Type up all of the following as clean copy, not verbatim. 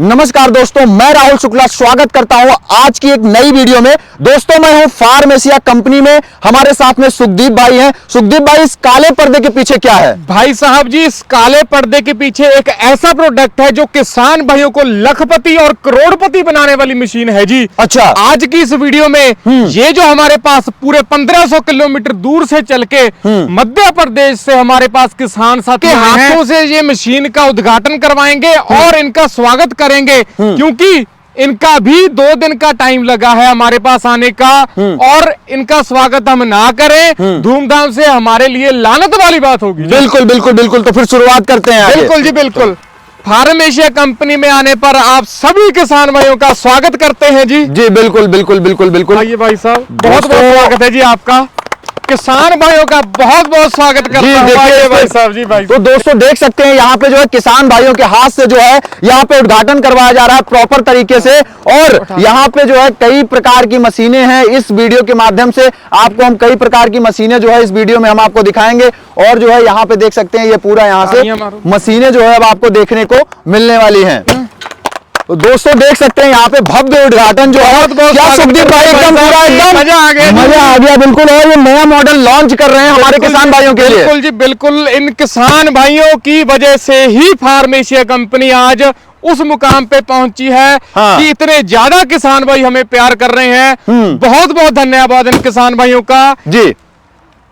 नमस्कार दोस्तों, मैं राहुल शुक्ला स्वागत करता हूं आज की एक नई वीडियो में। दोस्तों मैं हूं फार्म एशिया कंपनी में, हमारे साथ में सुखदीप भाई हैं। सुखदीप भाई, इस काले पर्दे के पीछे क्या है? भाई साहब जी, इस काले पर्दे के पीछे एक ऐसा प्रोडक्ट है जो किसान भाइयों को लखपति और करोड़पति बनाने वाली मशीन है जी। अच्छा, आज की इस वीडियो में ये जो हमारे पास पूरे 1500 किलोमीटर दूर से चल के मध्य प्रदेश से हमारे पास किसान साथी के हाथों से ये मशीन का उद्घाटन करवाएंगे और इनका स्वागत करेंगे, क्योंकि इनका भी 2 दिन का टाइम लगा है हमारे पास आने का। और इनका स्वागत हम ना करें धूमधाम से, हमारे लिए लानत वाली बात होगी। बिल्कुल बिल्कुल बिल्कुल। तो फिर शुरुआत करते हैं। बिल्कुल जी बिल्कुल। फार्म एशिया कंपनी में आने पर आप सभी किसान भाइयों का स्वागत करते हैं जी। जी बिल्कुल बिल्कुल बिल्कुल बिल्कुल। आइए भाई साहब, बहुत बहुत स्वागत है जी आपका। किसान भाइयों का बहुत बहुत स्वागत करता हूं भाई साहब जी। भाई तो दोस्तों देख सकते हैं यहाँ पे जो है किसान भाइयों के हाथ से जो है यहाँ पे उद्घाटन करवाया जा रहा है प्रॉपर तरीके से। और यहाँ पे जो है कई प्रकार की मशीनें हैं। इस वीडियो के माध्यम से आपको हम कई प्रकार की मशीनें जो है इस वीडियो में हम आपको दिखाएंगे। और जो है यहाँ पे देख सकते हैं ये पूरा यहाँ से मशीनें जो है अब आपको देखने को मिलने वाली है। तो दोस्तों देख सकते हैं यहाँ पे भव्य उद्घाटन जो है, क्या सुखदीप भाई, एकदम पूरा एकदम मजा आ गया बिल्कुल। और ये नया मॉडल लॉन्च कर रहे हैं हमारे किसान भाइयों के लिए। बिल्कुल जी बिल्कुल। इन किसान भाइयों की वजह से ही फार्म एशिया कंपनी आज उस मुकाम पे पहुंची है कि इतने ज्यादा किसान भाई हमें प्यार कर रहे हैं। बहुत बहुत धन्यवाद इन किसान भाइयों का जी।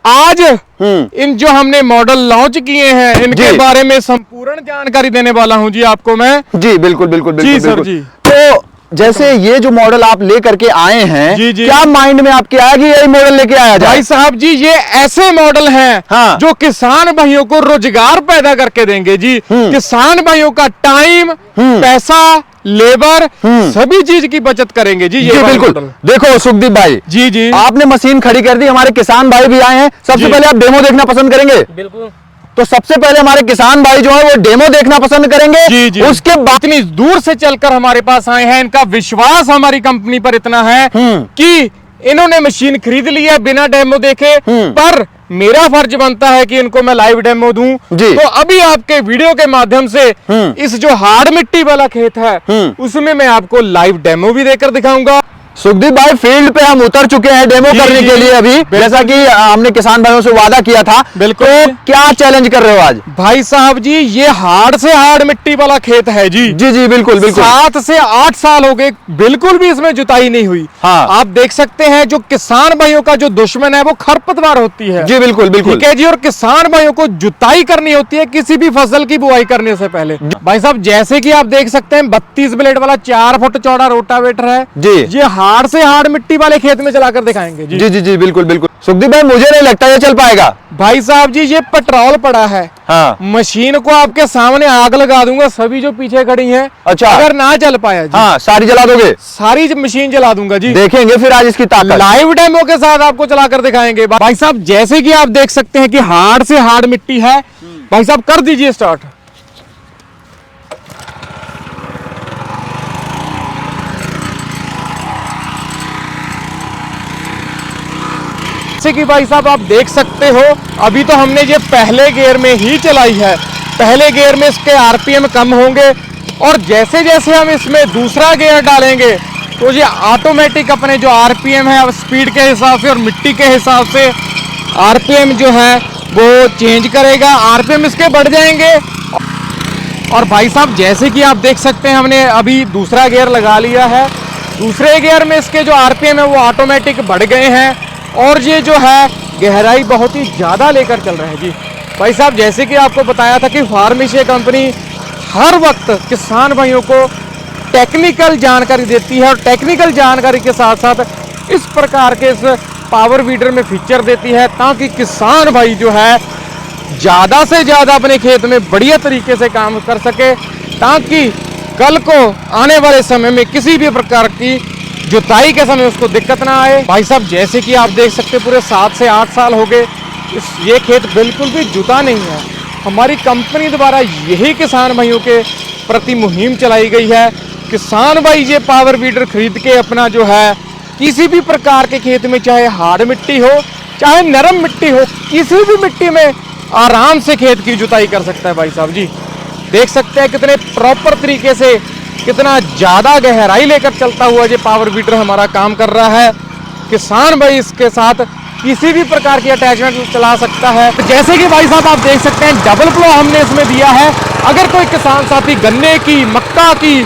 आज इन जो हमने मॉडल लॉन्च किए हैं इनके बारे में संपूर्ण जानकारी देने वाला हूं जी आपको मैं। जी बिल्कुल बिल्कुल बिल्कुल जी सर जी। तो जैसे ये जो मॉडल आप लेकर के आए हैं, जी जी, क्या माइंड में आपके आया कि यही मॉडल लेके आया जाए? भाई साहब जी, ये ऐसे मॉडल हैं जो किसान भाइयों को रोजगार पैदा करके देंगे जी। किसान भाइयों का टाइम, पैसा, लेबर, सभी चीज की बचत करेंगे जी। ये बिल्कुल। देखो सुखदीप भाई, जी जी, आपने मशीन खड़ी कर दी, हमारे किसान भाई भी आए हैं। सबसे पहले आप डेमो देखना पसंद करेंगे? बिल्कुल। तो सबसे पहले हमारे किसान भाई जो है वो डेमो देखना पसंद करेंगे। जी जी। उसके बाद इतनी दूर से चलकर हमारे पास आए हैं, इनका विश्वास हमारी कंपनी पर इतना है कि इन्होंने मशीन खरीद ली है बिना डेमो देखे। पर मेरा फर्ज बनता है कि इनको मैं लाइव डेमो दूं। तो अभी आपके वीडियो के माध्यम से इस जो हार्ड मिट्टी वाला खेत है उसमें मैं आपको लाइव डेमो भी देकर दिखाऊंगा। सुखदीप भाई, फील्ड पे हम उतर चुके हैं डेमो करने के लिए अभी, जैसा कि हमने किसान भाइयों से वादा किया था। बिल्कुल। तो क्या चैलेंज कर रहे हो आज? भाई साहब जी, ये हार्ड से हार्ड मिट्टी वाला खेत है जी। जी जी बिल्कुल बिल्कुल। 7 से 8 साल हो गए, बिल्कुल भी इसमें जुताई नहीं हुई। आप देख सकते हैं जो किसान भाइयों का जो दुश्मन है वो खरपतवार होती है। जी बिल्कुल बिल्कुल। ठीक है जी। और किसान भाइयों को जुताई करनी होती है किसी भी फसल की बुआई करने से पहले। भाई साहब जैसे कि आप देख सकते हैं 32 ब्लेड वाला 4 फुट चौड़ा रोटावेटर है जी। ये हार्ड से हार्ड मिट्टी वाले खेत में चलाकर दिखाएंगे जी। जी जी जी बिल्कुल बिल्कुल। सुखदीप भाई, मुझे नहीं लगता ये चल पाएगा। भाई साहब जी, ये पेट्रोल पड़ा है। मशीन को आपके सामने आग लगा दूंगा, सभी जो पीछे खड़ी हैं। अच्छा, अगर ना चल पाया जी, सारी जला दोगे? सारी मशीन जला दूंगा जी। देखेंगे फिर आज इसकी ताकत, लाइव डेमो के साथ आपको चलाकर दिखाएंगे। भाई साहब जैसे कि आप देख सकते हैं कि हार्ड से हार्ड मिट्टी है। भाई साहब कर दीजिए स्टार्ट। जैसे कि भाई साहब आप देख सकते हो अभी तो हमने ये पहले गियर में ही चलाई है। पहले गियर में इसके आरपीएम कम होंगे और जैसे जैसे हम इसमें दूसरा गियर डालेंगे तो ये ऑटोमेटिक अपने जो आरपीएम है स्पीड के हिसाब से और मिट्टी के हिसाब से आरपीएम जो है वो चेंज करेगा। आरपीएम इसके बढ़ जाएंगे। और भाई साहब जैसे कि आप देख सकते हैं हमने अभी दूसरा गियर लगा लिया है। दूसरे गियर में इसके जो आरपीएम है वो ऑटोमेटिक बढ़ गए हैं और ये जो है गहराई बहुत ही ज़्यादा लेकर चल रहे हैं जी। भाई साहब जैसे कि आपको बताया था कि फार्म एशिया कंपनी हर वक्त किसान भाइयों को टेक्निकल जानकारी देती है और टेक्निकल जानकारी के साथ साथ इस प्रकार के इस पावर वीडर में फीचर देती है ताकि किसान भाई जो है ज़्यादा से ज़्यादा अपने खेत में बढ़िया तरीके से काम कर सके, ताकि कल को आने वाले समय में किसी भी प्रकार की जुताई के समय उसको दिक्कत ना आए। भाई साहब जैसे कि आप देख सकते पूरे 7 से 8 साल हो गए ये खेत बिल्कुल भी जुता नहीं है। हमारी कंपनी द्वारा यही किसान भाइयों के प्रति मुहिम चलाई गई है। किसान भाई ये पावर वीडर खरीद के अपना जो है किसी भी प्रकार के खेत में, चाहे हार्ड मिट्टी हो चाहे नरम मिट्टी हो, किसी भी मिट्टी में आराम से खेत की जुताई कर सकता है। भाई साहब जी देख सकते हैं कितने प्रॉपर तरीके से कितना ज्यादा गहराई लेकर चलता हुआ ये पावर बीटर हमारा काम कर रहा है। किसान भाई इसके साथ किसी भी प्रकार की अटैचमेंट चला सकता है। तो जैसे कि भाई साहब आप देख सकते हैं डबल फ्लो हमने इसमें दिया है। अगर कोई किसान साथी गन्ने की, मक्का की,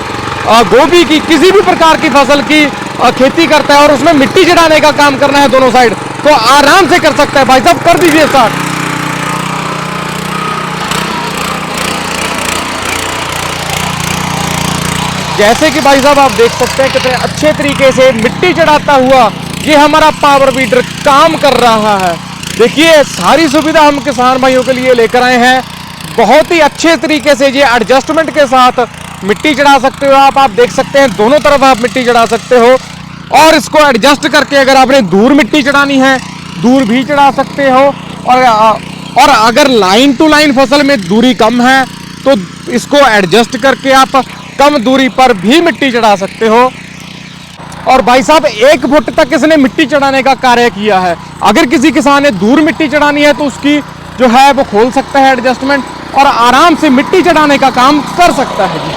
गोभी की, किसी भी प्रकार की फसल की खेती करता है और उसमें मिट्टी चढ़ाने का काम करना है दोनों साइड, तो आराम से कर सकता है। भाई साहब कर दीजिए स्टार्ट। जैसे कि भाई साहब आप देख सकते हैं कितने अच्छे तरीके से मिट्टी चढ़ाता हुआ ये हमारा पावर बीटर काम कर रहा है। देखिए सारी सुविधा हम किसान भाइयों के लिए लेकर आए हैं। बहुत ही अच्छे तरीके से ये एडजस्टमेंट के साथ मिट्टी चढ़ा सकते हो आप देख सकते हैं दोनों तरफ आप मिट्टी चढ़ा सकते हो। और इसको एडजस्ट करके अगर आपने दूर मिट्टी चढ़ानी है दूर भी चढ़ा सकते हो। और अगर लाइन टू लाइन फसल में दूरी कम है तो इसको एडजस्ट करके आप कम दूरी पर भी मिट्टी चढ़ा सकते हो। और भाई साहब 1 फुट तक इसने मिट्टी चढ़ाने का कार्य किया है। अगर किसी किसान ने दूर मिट्टी चढ़ानी है तो उसकी जो है वो खोल सकता है एडजस्टमेंट और आराम से मिट्टी चढ़ाने का काम कर सकता है जी।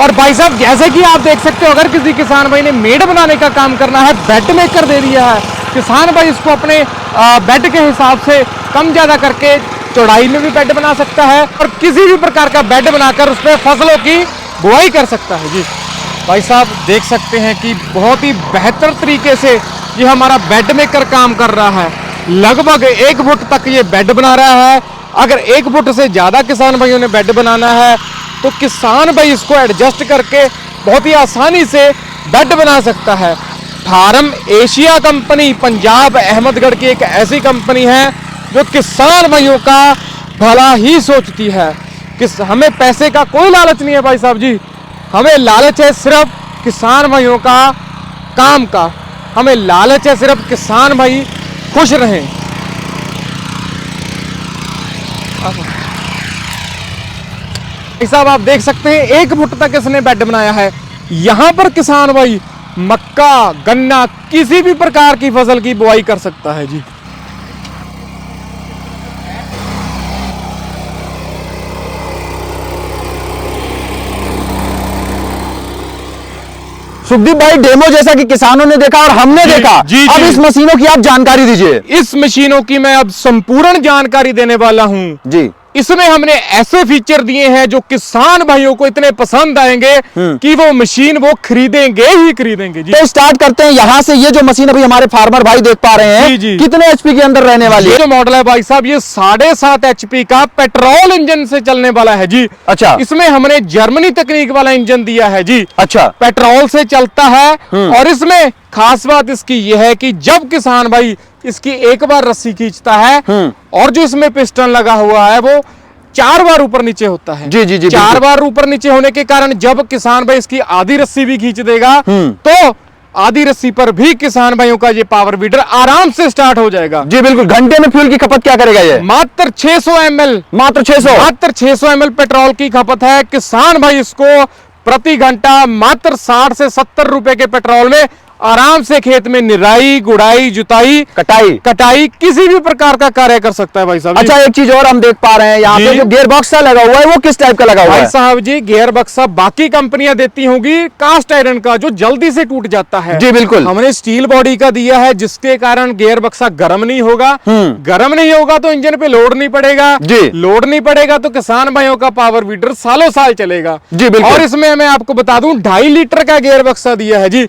और भाई साहब जैसे कि आप देख सकते हो अगर किसी किसान भाई ने मेड बनाने का काम करना है, बेड मेकर दे दिया है, किसान भाई इसको अपने बेड के हिसाब से कम ज्यादा करके चौड़ाई में भी बेड बना सकता है और किसी भी प्रकार का बेड बनाकर उस पर फसलों की बुआई कर सकता है जी। भाई साहब देख सकते हैं कि बहुत ही बेहतर तरीके से ये हमारा बेड मेकर काम कर रहा है। लगभग 1 फुट तक ये बेड बना रहा है। अगर 1 फुट से ज्यादा किसान भाइयों ने बेड बनाना है तो किसान भाई इसको एडजस्ट करके बहुत ही आसानी से बेड बना सकता है। Farm Asia company Punjab Ahmedgarh की एक ऐसी कंपनी है जो किसान भाइयों का भला ही सोचती है। हमें पैसे का कोई लालच नहीं है भाई साहब जी, हमें लालच है सिर्फ किसान भाइयों का काम का, हमें लालच है सिर्फ किसान भाई खुश रहें। भाई साहब आप देख सकते हैं 1 फुट तक इसने बेड बनाया है। यहां पर किसान भाई मक्का, गन्ना, किसी भी प्रकार की फसल की बुआई कर सकता है जी। सुखदीप भाई डेमो जैसा कि किसानों ने देखा और हमने देखा, अब इस मशीनों की आप जानकारी दीजिए। इस मशीनों की मैं अब संपूर्ण जानकारी देने वाला हूं जी। इसमें हमने ऐसे फीचर दिए हैं जो किसान भाइयों को इतने पसंद आएंगे कि वो मशीन वो खरीदेंगे ही खरीदेंगे जी। तो स्टार्ट करते हैं यहाँ से। ये जो मशीन अभी हमारे फार्मर भाई देख पा रहे हैं, जी। कितने एचपी के अंदर रहने वाली है? ये जो मॉडल है भाई साहब ये 7.5 एचपी का पेट्रोल इंजन से चलने वाला है जी। अच्छा। इसमें हमने जर्मनी तकनीक वाला इंजन दिया है जी। अच्छा। पेट्रोल से चलता है और इसमें खास बात इसकी यह है कि जब किसान भाई इसकी एक बार रस्सी खींचता है और जो इसमें पिस्टन लगा हुआ है वो 4 बार ऊपर नीचे होता है। जी जी जी। 4 बार ऊपर नीचे होने के कारण जब किसान भाई इसकी आधी रस्सी भी खींच देगा तो आधी रस्सी पर भी किसान भाइयों का ये पावर बीटर आराम से स्टार्ट हो जाएगा जी। बिल्कुल। घंटे में फ्यूल की खपत क्या करेगा ये? मात्र 600 ml, मात्र 600 ml पेट्रोल की खपत है। किसान भाई इसको प्रति घंटा मात्र 60 से 70 रुपए के पेट्रोल में आराम से खेत में निराई, गुड़ाई, जुताई, कटाई किसी भी प्रकार का कार्य कर सकता है भाई साहब। अच्छा एक चीज और हम देख पा रहे हैं यहाँ पे जो गियर बक्सा लगा हुआ है वो किस टाइप का लगा हुआ है? भाई साहब जी गियर बक्सा बाकी कंपनियां देती होंगी कास्ट आयरन का जो जल्दी से टूट जाता है। जी बिल्कुल। हमने स्टील बॉडी का दिया है जिसके कारण गियर बक्सा गर्म नहीं होगा। गर्म नहीं होगा तो इंजन पे लोड नहीं पड़ेगा जी। लोड नहीं पड़ेगा तो किसान भाइयों का पावर बीटर सालों साल चलेगा जी बिल्कुल। और इसमें मैं आपको बता दूं 2.5 लीटर का गियर बक्सा दिया है जी।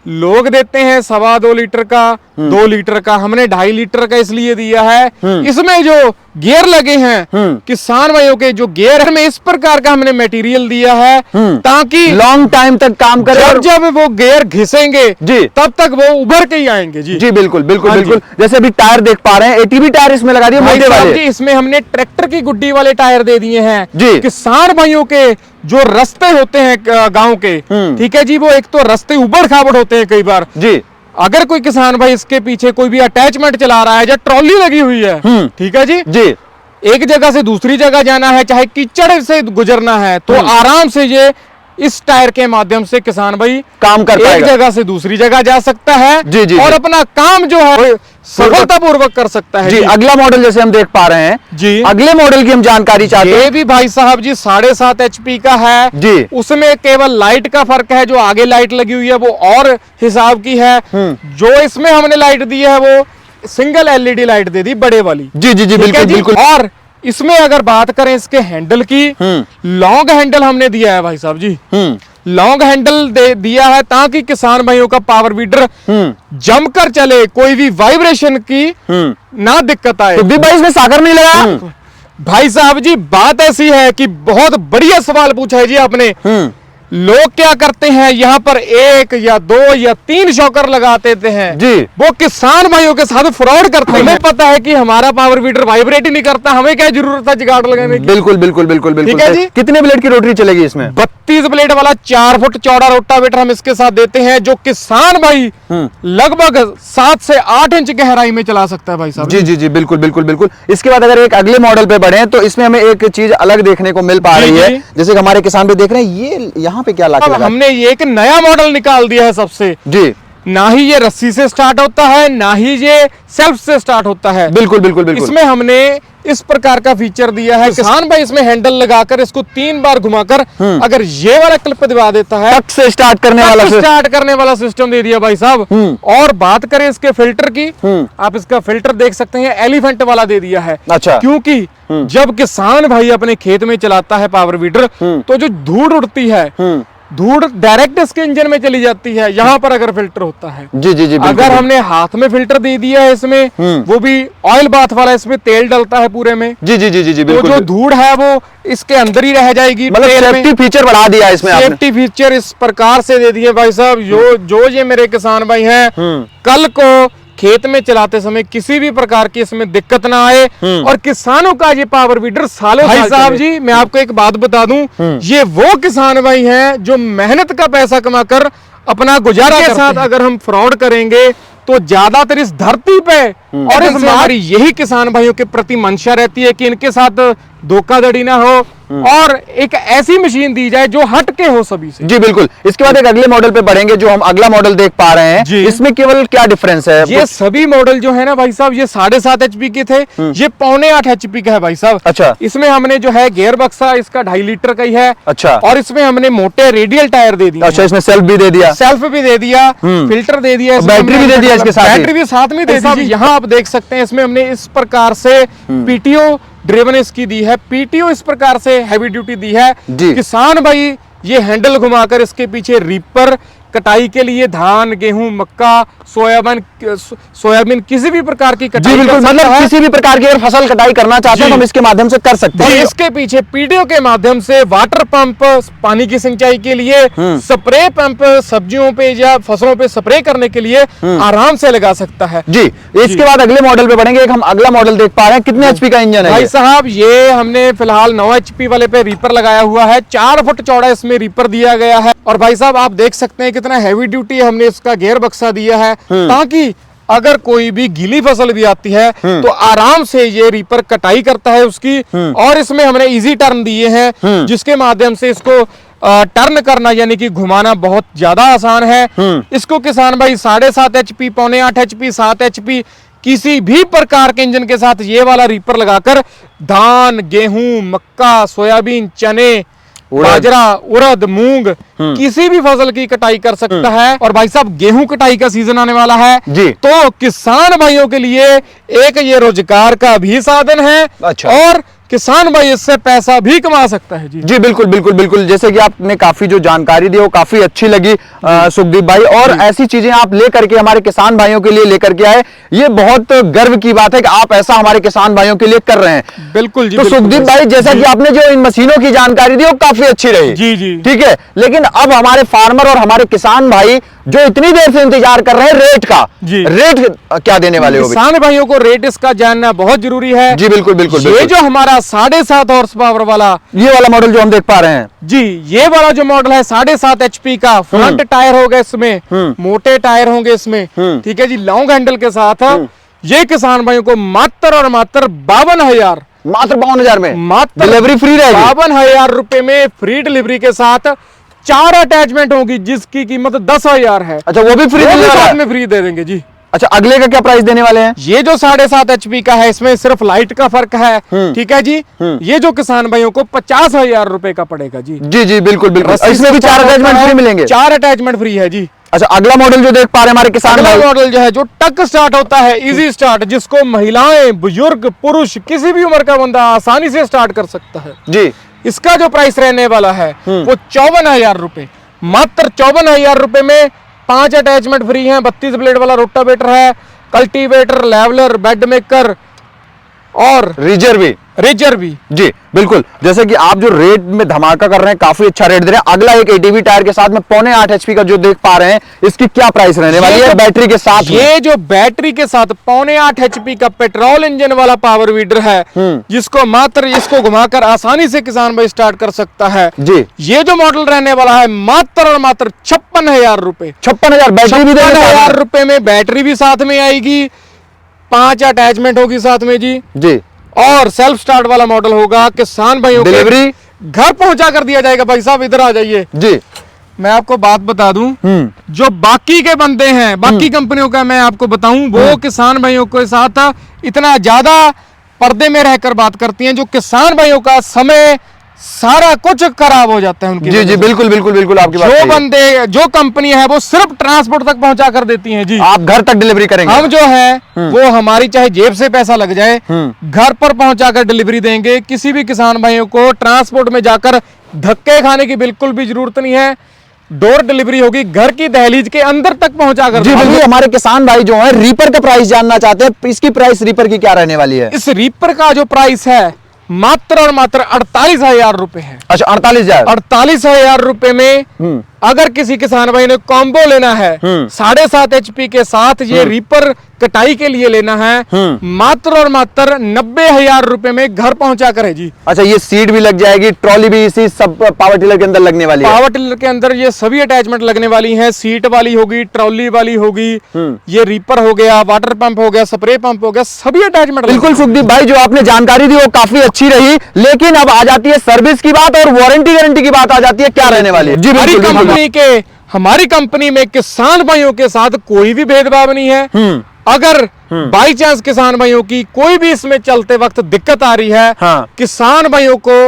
लोग देते हैं 2.25 लीटर का, 2 लीटर का, हमने 2.5 लीटर का इसलिए दिया है। इसमें जो गियर लगे हैं किसान भाइयों के जो गियर में इस प्रकार का हमने मटेरियल दिया है ताकि लॉन्ग टाइम तक काम करे। जब वो गियर घिसेंगे जी तब तक वो उभर के ही आएंगे जी। जी बिल्कुल बिल्कुल बिल्कुल। जैसे अभी टायर देख पा रहे हैं एटीबी टायर इसमें लगा दिए मोटे वाले। इसमें हमने ट्रैक्टर की गुड्डी वाले टायर दे दिए हैं जी। किसान भाइयों के जो रास्ते होते हैं गांव के, ठीक है जी, वो एक तो रास्ते उबड़ खाबड़ होते हैं कई बार जी। अगर कोई किसान भाई इसके पीछे कोई भी अटैचमेंट चला रहा है या ट्रॉली लगी हुई है, ठीक है जी, एक जगह से दूसरी जगह जाना है, चाहे कीचड़ से गुजरना है तो आराम से ये इस टायर के माध्यम से किसान भाई काम कर एक पाएगा। जगह से दूसरी जगह जा सकता है जी, जी, और जी। अपना काम जो है सफलतापूर्वक कर सकता है जी, अगला मॉडल जैसे हम देख पा रहे हैं जी। अगले मॉडल की हम जानकारी चाहते ये हैं। भी भाई साहब जी 7.5 HP का है जी। उसमें केवल लाइट का फर्क है, जो आगे लाइट लगी हुई है वो और हिसाब की है, जो इसमें हमने लाइट दी है वो सिंगल LED लाइट दे दी बड़े वाली। जी जी जी, ठीक है बिल्कुल जी? बिल्कुल। और इसमें अगर बात करें इसके हैंडल की, लॉन्ग हैंडल हमने दिया है भाई साहब जी, लॉन्ग हैंडल दिया है ताकि किसान भाइयों का पावर वीडर जमकर चले, कोई भी वाइब्रेशन की ना दिक्कत आए। सुखदीप भाई इसमें साकर नहीं लगा? भाई साहब जी बात ऐसी है कि बहुत बढ़िया सवाल पूछा है जी आपने। लोग क्या करते हैं, यहाँ पर 1 या 2 या 3 शॉकर लगा देते हैं जी। वो किसान भाइयों के साथ फ्रॉड करते हैं। हमें पता है कि हमारा पावर वीडर वाइब्रेट ही नहीं करता, हमें क्या जरूरत है जुगाड़ लगाने की। बिल्कुल बिल्कुल बिल्कुल बिल्कुल। ठीक है जी। कितने ब्लेड की रोटरी चलेगी इसमें? 32 ब्लेड वाला 4 फुट चौड़ा रोटावेटर हम इसके साथ देते हैं, जो किसान भाई लगभग 7 से 8 इंच गहराई में चला सकता है भाई साहब। जी जी जी, बिल्कुल बिल्कुल बिल्कुल। इसके बाद अगर एक अगले मॉडल पे बढ़े तो इसमें हमें एक चीज अलग देखने को मिल पा जी, रही है, जी। जैसे कि हमारे किसान भी देख रहे हैं, ये यहाँ पे क्या अब लगा? हमने ये एक नया मॉडल निकाल दिया है सबसे। जी, ना ही ये रस्सी से स्टार्ट होता है, ना ही ये सेल्फ से स्टार्ट होता है। बिल्कुल बिल्कुल बिल्कुल। इसमें हमने इस प्रकार का फीचर दिया है, किसान भाई इसमें हैंडल लगाकर इसको 3 बार घुमाकर अगर ये वाला क्लिप दबा देता है, टक से स्टार्ट करने वाला से। स्टार्ट करने वाला सिस्टम दे दिया भाई साहब। और बात करें इसके फिल्टर की, आप इसका फिल्टर देख सकते हैं, एलिफेंट वाला दे दिया है। अच्छा। क्योंकि जब किसान भाई अपने खेत में चलाता है पावर वीडर, तो जो धूड़ उड़ती है, धूड़ डायरेक्ट इसके इंजन में चली जाती है, यहाँ पर अगर फिल्टर होता है। जी जी जी, बिल्कुल। अगर हमने हाथ में फिल्टर दे दिया है इसमें, वो भी ऑयल बाथ वाला, इसमें तेल डलता है पूरे में, जी जी जी जी जी, तो बिल्कुल। जो धूड़ है वो इसके अंदर ही रह जाएगी। मतलब सेफ्टी फीचर बढ़ा दिया है इसमें आपने। सेफ्टी फीचर इस प्रकार से दे दिए भाई साहब, जो ये मेरे किसान भाई हैं, कल को खेत में चलाते समय किसी भी प्रकार की इसमें दिक्कत ना आए, और किसानों का ये पावर वीडर सालों भाई साहब जी मैं आपको एक बात बता दूं, ये वो किसान भाई हैं जो मेहनत का पैसा कमाकर अपना गुजारा के साथ अगर हम फ्रॉड करेंगे तो ज्यादातर इस धरती पे और इस हमारी यही किसान भाइयों के प्रति मंशा रहती है कि इनके साथ धोखाधड़ी ना हो और एक ऐसी मशीन दी जाए जो हटके हो सभी से। जी बिल्कुल। इसके बाद एक अगले मॉडल पे बढ़ेंगे, जो हम अगला मॉडल देख पा रहे हैं, जी। इसमें केवल क्या डिफरेंस है? ये सभी मॉडल जो है ना भाई साहब, ये 7.5 HP के थे, ये 7.25 HP का है भाई साहब। अच्छा। इसमें हमने जो है गियर बक्सा इसका 2.5 लीटर का ही है। अच्छा। और इसमें हमने मोटे रेडियल टायर दे दिए। अच्छा, इसमें सेल्फ भी दे दिया, सेल्फ भी दे दिया, फिल्टर दे दिया, बैटरी भी दे दिया इसके साथ ही। बैटरी भी साथ में दे दी। यहाँ आप देख सकते हैं इसमें हमने इस प्रकार से PTO ड्रिवन इसकी दी है, PTO इस प्रकार से हैवी ड्यूटी दी है। जी। किसान भाई ये हैंडल घुमाकर इसके पीछे रीपर कटाई के लिए धान, गेहूं, मक्का, सोयाबीन किसी भी प्रकार की जी कटाई बिल्कुल। कर सकता मतलब है। किसी भी प्रकार की अगर फसल कटाई करना चाहते हैं तो हम इसके माध्यम से कर सकते और हैं। इसके पीछे PTO के माध्यम से वाटर पंप पानी की सिंचाई के लिए, स्प्रे पंप सब्जियों पे या फसलों पे स्प्रे करने के लिए आराम से लगा सकता है। जी। इसके बाद अगले मॉडल पे बढ़ेंगे, एक हम अगला मॉडल देख पा रहे हैं, कितने HP का इंजन है भाई ये? साहब ये हमने फिलहाल 9 HP वाले पे रीपर लगाया हुआ है, 4 फुट चौड़ा इसमें रीपर दिया गया है। और भाई साहब आप देख सकते हैं कितना हैवी ड्यूटी हमने इसका गियर बक्सा दिया है, ताकि अगर कोई भी गीली फसल भी आती है तो आराम से ये रीपर कटाई करता है उसकी। और इसमें हमने इजी टर्न दिए हैं, जिसके माध्यम से इसको टर्न करना यानी कि घुमाना बहुत ज्यादा आसान है। इसको किसान भाई 7.5 HP, 7.25 HP, 7 HP किसी भी प्रकार के इंजन के साथ ये वाला रीपर लगाकर धान, गेहूं, मक्का, सोयाबीन, चने, बाजरा, उड़द, मूंग किसी भी फसल की कटाई कर सकता है। और भाई साहब गेहूं कटाई का सीजन आने वाला है जी। तो किसान भाइयों के लिए एक ये रोजगार का भी साधन है। अच्छा। और किसान भाई इससे पैसा भी कमा सकता है। जी जी बिल्कुल बिल्कुल बिल्कुल। जैसे कि आपने काफी जो जानकारी दी वो काफी अच्छी लगी सुखदीप भाई, और ऐसी चीजें आप लेकर के हमारे किसान भाइयों के लिए लेकर के आए, ये बहुत गर्व की बात है कि आप ऐसा हमारे किसान भाइयों के लिए कर रहे हैं। बिल्कुल जी। तो बिल्कुल सुखदीप भाई, जैसा कि आपने जो इन मशीनों की जानकारी दी वो काफी अच्छी रही। जी जी। ठीक है, लेकिन अब हमारे फार्मर और हमारे किसान भाई जो इतनी देर से इंतजार कर रहे हैं रेट का, जी। रेट क्या देने वाले हो? किसान भाइयों को रेट इसका जानना बहुत जरूरी है। जी बिल्कुल बिल्कुल ये बिल्कुल। जो हमारा 7.5 हॉर्स पावर वाला, ये वाला मॉडल जो हम देख पा रहे हैं, जी ये वाला जो मॉडल है 7.5 HP का, फ्रंट टायर होगा इसमें, मोटे टायर होंगे इसमें, ठीक है जी, लॉन्ग हैंडल के साथ, ये किसान भाइयों को मात्र और मात्र 52,000, मात्र 52,000 में मात्र डिलीवरी फ्री रहेगी। 52,000 रुपए में फ्री डिलीवरी के साथ 4 अटैचमेंट होगी जिसकी कीमत 10,000 है। अच्छा, वो भी फ्री वो भी मिलने वाला साथ है? में फ्री दे देंगे जी। अच्छा, अगले का क्या प्राइस देने वाले हैं? ये जो 7.5 HP का है, इसमें सिर्फ लाइट का फर्क है, ठीक है जी। ये जो किसान भाइयों को 50,000 रुपए का पड़ेगा जी। जी जी बिल्कुल बिल्कुल। रस्सी इसमें भी से 4 होता अटैचमेंट है, फ्री मिलेंगे? 4 अटैचमेंट फ्री है जी। अच्छा, अगला मॉडल जो देख पा रहे हैं हमारे किसान अगला भाई, मॉडल जो है जो टक स्टार्ट होता है, इजी स्टार्ट, जिसको महिलाएं, बुजुर्ग, पुरुष, किसी भी उम्र का बंदा आसानी से स्टार्ट कर सकता है जी। इसका जो प्राइस रहने वाला है वो 54,000 रुपए, मात्र 54,000 रुपए में 5 अटैचमेंट फ्री हैं। 32 ब्लेड वाला रोटावेटर है, कल्टीवेटर, लेवलर, बेड मेकर और रेजर भी जी बिल्कुल। जैसे कि आप जो रेट में धमाका कर रहे हैं, काफी अच्छा रेट दे रहे हैं। अगला एक ATV टायर के साथ में 0.8 HP का जो देख पा रहे हैं, इसकी क्या प्राइस रहने वाली है बैटरी के साथ? ये जो बैटरी के साथ 0.8 HP का पेट्रोल इंजन वाला पावर वीडर है, जिसको मात्र इसको घुमाकर आसानी से किसान भाई स्टार्ट कर सकता है जी। ये जो मॉडल रहने वाला है मात्र और मात्र 56,000 रुपए। 56,000 बैटरी भी 56,000 रुपए में बैटरी भी साथ में आएगी, 5 अटैचमेंट होगी साथ में जी, और सेल्फ स्टार्ट वाला मॉडल होगा। किसान भाइयों डिलीवरी घर पहुंचा कर दिया जाएगा। भाई साहब इधर आ जाइए जी। मैं आपको बात बता दूं, जो बाकी के बंदे हैं, बाकी कंपनियों का मैं आपको बताऊं, वो किसान भाइयों के साथ इतना ज्यादा पर्दे में रहकर बात करती हैं, जो किसान भाइयों का समय सारा कुछ खराब हो जाता है उनकी। जी जी बिल्कुल बिल्कुल बिल्कुल आपकी बात। जो बंदे, जो कंपनी है वो सिर्फ ट्रांसपोर्ट तक पहुंचा कर देती हैं जी, आप घर तक डिलीवरी करेंगे। हम जो है वो हमारी चाहे जेब से पैसा लग जाए, घर पर पहुंचाकर डिलीवरी देंगे। किसी भी किसान भाइयों को ट्रांसपोर्ट में जाकर धक्के खाने की बिल्कुल भी जरूरत नहीं है। डोर डिलीवरी होगी, घर की दहलीज के अंदर तक पहुंचाकर। जी बिल्कुल। हमारे किसान भाई जो है रीपर का प्राइस जानना चाहते हैं, इसकी प्राइस रीपर की क्या रहने वाली है? इस रीपर का जो प्राइस है मात्र और मात्र 48,000 रुपए है। अच्छा, 48,000 रुपए में अगर किसी किसान भाई ने कॉम्बो लेना है 7.5 HP के साथ, ये रीपर कटाई के लिए लेना है, मात्र और मात्र 90,000 रुपए में घर पहुंचा कर है जी। अच्छा, ये सीट भी लग जाएगी, ट्रॉली भी इसी सब पावर टिलर के अंदर लगने वाली है? पावर टिलर के अंदर ये सभी अटैचमेंट लगने वाली हैं। सीट वाली होगी, ट्रॉली वाली होगी, ये रीपर हो गया, वाटर पंप हो गया, स्प्रे पंप हो गया, सभी अटैचमेंट। बिल्कुल सुखदीप भाई, जो आपने जानकारी दी वो काफी अच्छी रही, लेकिन अब आ जाती है सर्विस की बात और वारंटी गारंटी की बात आ जाती है, क्या रहने वाली है? जी बिल्कुल। हमारी कंपनी में किसान भाइयों के साथ कोई भी भेदभाव नहीं है। अगर बाई चांस किसान भाइयों की कोई भी इसमें चलते वक्त दिक्कत आ रही है, किसान भाइयों को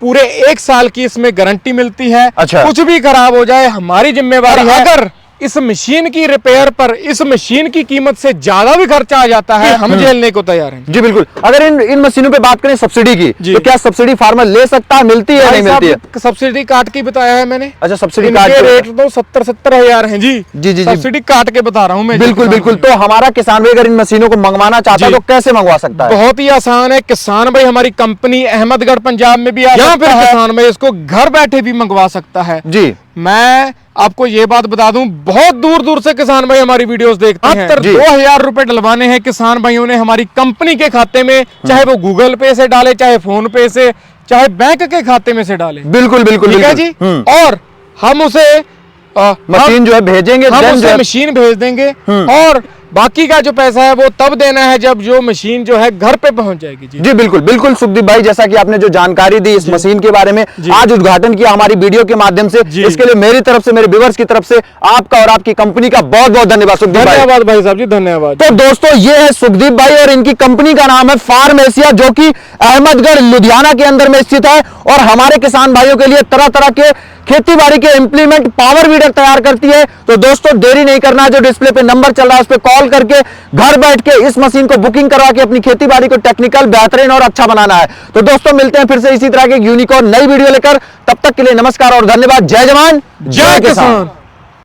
पूरे 1 साल की इसमें गारंटी मिलती है। अच्छा। कुछ भी खराब हो जाए हमारी जिम्मेवारी है। अगर इस मशीन की रिपेयर पर इस मशीन की कीमत से ज्यादा भी खर्चा आ जाता है, हम झेलने को तैयार हैं। जी बिल्कुल। अगर इन मशीनों पे बात करें सब्सिडी की, तो क्या सब्सिडी फार्मर ले सकता है, मिलती है नहीं मिलती है? सब्सिडी काट के बताया है मैंने। अच्छा, सब्सिडी काट के रेट तो 70,000 हैं जी। जी जी सब्सिडी काट के बता रहा हूँ मैं। बिल्कुल बिल्कुल। तो हमारा किसान भाई अगर इन मशीनों को मंगवाना चाहता है तो कैसे मंगवा सकता है? बहुत ही आसान है। किसान भाई हमारी कंपनी अहमदगढ़ पंजाब में भी आ सकता है, किसान भाई इसको घर बैठे भी मंगवा सकता है जी। मैं आपको ये बात बता दूं, बहुत दूर दूर से किसान भाई हमारी वीडियोस देखते हैं। 2,000 रुपए डलवाने हैं किसान भाइयों ने हमारी कंपनी के खाते में, चाहे वो गूगल पे से डाले, चाहे फोन पे से, चाहे बैंक के खाते में से डाले। बिल्कुल बिल्कुल ठीक है जी। और हम उसे मशीन जो है भेजेंगे, हम उसे मशीन भेज देंगे, और बाकी का जो पैसा है वो तब देना है जब जो मशीन जो है घर पे पहुंच जाएगी जी। जी बिल्कुल बिल्कुल सुखदीप भाई, जैसा कि आपने जो जानकारी दी इस मशीन के बारे में, आज उद्घाटन किया हमारी वीडियो के माध्यम से, इसके लिए मेरी तरफ से, मेरे व्यूअर्स की तरफ से आपका और आपकी कंपनी का बहुत बहुत धन्यवाद सुखदीप भाई। धन्यवाद भाई साहब जी, धन्यवाद। तो दोस्तों, ये है सुखदीप भाई और इनकी कंपनी का नाम है फार्म एशिया, जो कि अहमदगढ़ लुधियाना के अंदर में स्थित है, और हमारे किसान भाइयों के लिए तरह तरह के खेती बाड़ी के इंप्लीमेंट पावर वीडर तैयार करती है। तो दोस्तों, देरी नहीं करना, जो डिस्प्ले पे नंबर चल रहा है उस पर कॉल करके घर बैठ के इस मशीन को बुकिंग करवा के अपनी खेती बाड़ी को टेक्निकल, बेहतरीन और अच्छा बनाना है। तो दोस्तों, मिलते हैं फिर से इसी तरह के यूनिक और नई वीडियो लेकर। तब तक के लिए नमस्कार और धन्यवाद। जय जवान, जय किसान।